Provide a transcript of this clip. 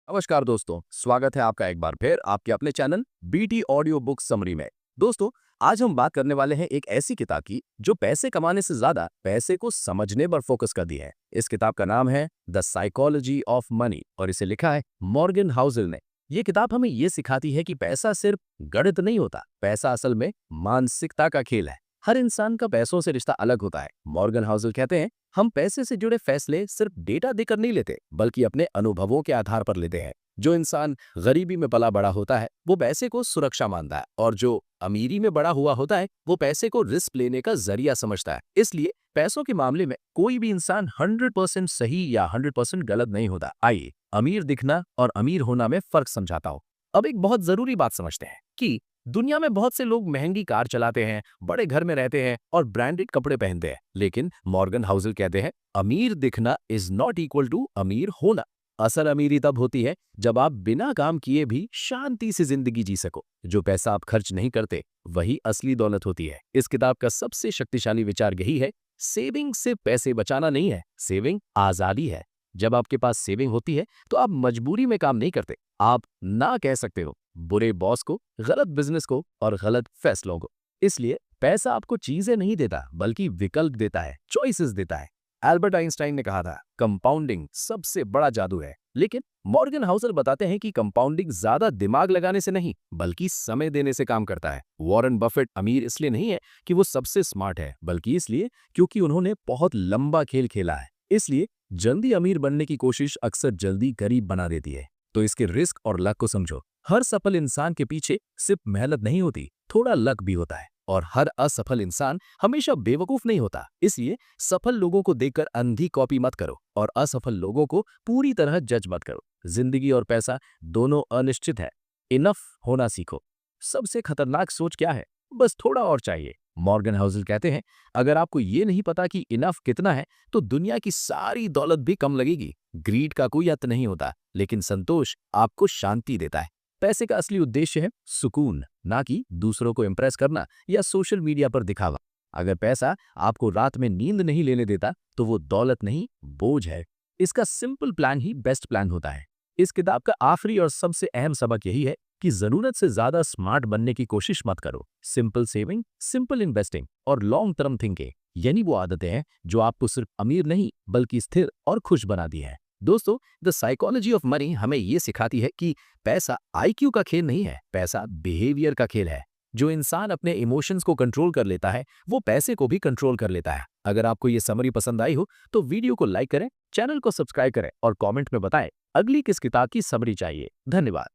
नमस्कार दोस्तों, स्वागत है आपका एक बार फिर आपके अपने channel BT audio book summary में। दोस्तों, आज हम बात करने वाले हैं एक ऐसी किताब की जो पैसे कमाने से ज्यादा पैसे को समझने पर फोकस करती है। इस किताब का नाम है द साइकोलॉजी ऑफ मनी और इसे लिखा है मॉर्गन हाउसल ने। ये किताब हमें ये सिखाती है कि पैसा सिर्फ गणित नहीं होता, पैसा असल में मानसिकता का खेल है। हर इंसान का पैसों से रिश्ता अलग होता है। मॉर्गन हाउसल कहते हैं, हम पैसे से जुड़े फैसले सिर्फ डेटा देकर नहीं लेते, बल्कि अपने अनुभवों के आधार पर लेते हैं। जो इंसान गरीबी में पला बड़ा होता है वो पैसे को सुरक्षा मानता है, और जो अमीरी में बड़ा हुआ होता है वो पैसे को रिस्क लेने का जरिया समझता है। इसलिए पैसों के मामले में कोई भी इंसान 100% सही या 100% गलत नहीं होता। आइए अमीर दिखना और अमीर होना में फर्क समझाता हूँ। अब एक बहुत जरूरी बात समझते हैं कि दुनिया में बहुत से लोग महंगी कार चलाते हैं, बड़े घर में रहते हैं और ब्रांडेड कपड़े पहनते हैं, लेकिन मॉर्गन हाउसल कहते हैं अमीर दिखना इज नॉट इक्वल टू अमीर होना। असल अमीरी तब होती है जब आप बिना काम किए भी शांति से जिंदगी जी सको। जो पैसा आप खर्च नहीं करते वही असली दौलत होती है। इस किताब का सबसे शक्तिशाली विचार यही है, सेविंग से पैसे बचाना नहीं है, सेविंग आजादी है। जब आपके पास सेविंग होती है तो आप मजबूरी में काम नहीं करते, आप ना कह सकते हो बुरे बॉस को, गलत बिजनेस को और गलत फैसलों को। इसलिए पैसा आपको चीजें नहीं देता बल्कि विकल्प देता है, चॉइसेस देता है। एल्बर्ट आइंस्टाइन ने कहा था कंपाउंडिंग सबसे बड़ा जादू है, लेकिन मॉर्गन हाउसल बताते हैं कि कंपाउंडिंग ज्यादा दिमाग लगाने से नहीं बल्कि समय देने से काम करता है। वॉरेन बफेट अमीर इसलिए नहीं है कि वो सबसे स्मार्ट है, बल्कि इसलिए क्योंकि उन्होंने बहुत लंबा खेल खेला है। इसलिए जल्दी अमीर बनने की कोशिश अक्सर जल्दी गरीब बना देती है। तो इसके रिस्क और लक को समझो। हर सफल इंसान के पीछे सिर्फ मेहनत नहीं होती, थोड़ा लक भी होता है। और हर असफल इंसान हमेशा बेवकूफ नहीं होता। इसलिए सफल लोगों को देखकर अंधी कॉपी मत करो और असफल लोगों को पूरी तरह जज मत करो। जिंदगी और पैसा दोनों अनिश्चित है। इनफ होना सीखो। सबसे खतरनाक सोच क्या है? बस थोड़ा और चाहिए। मॉर्गन हाउसल कहते हैं, अगर आपको ये नहीं पता कि इनफ कितना है तो दुनिया की सारी दौलत भी कम लगेगी। ग्रीड का कोई अंत नहीं होता, लेकिन संतोष आपको शांति देता है। पैसे का असली उद्देश्य है सुकून, ना कि दूसरों को इंप्रेस करना या सोशल मीडिया पर दिखावा। अगर पैसा आपको रात में नींद नहीं लेने देता तो वो दौलत नहीं, बोझ है। इसका सिंपल प्लान ही बेस्ट प्लान होता है। इस किताब का आखिरी और सबसे अहम सबक यही है कि जरूरत से ज्यादा स्मार्ट बनने की कोशिश मत करो। सिंपल सेविंग, सिंपल इन्वेस्टिंग और लॉन्ग टर्म थिंकिंग, यानी वो आदतें हैं जो आपको सिर्फ अमीर नहीं बल्कि स्थिर और खुश बनाती है। दोस्तों, द साइकोलॉजी ऑफ मनी हमें ये सिखाती है कि पैसा आईक्यू का खेल नहीं है, पैसा बिहेवियर का खेल है। जो इंसान अपने इमोशंस को कंट्रोल कर लेता है वो पैसे को भी कंट्रोल कर लेता है। अगर आपको ये समरी पसंद आई हो तो वीडियो को लाइक करें, चैनल को सब्सक्राइब करें और कमेंट में बताएं अगली किस किताब की समरी चाहिए। धन्यवाद।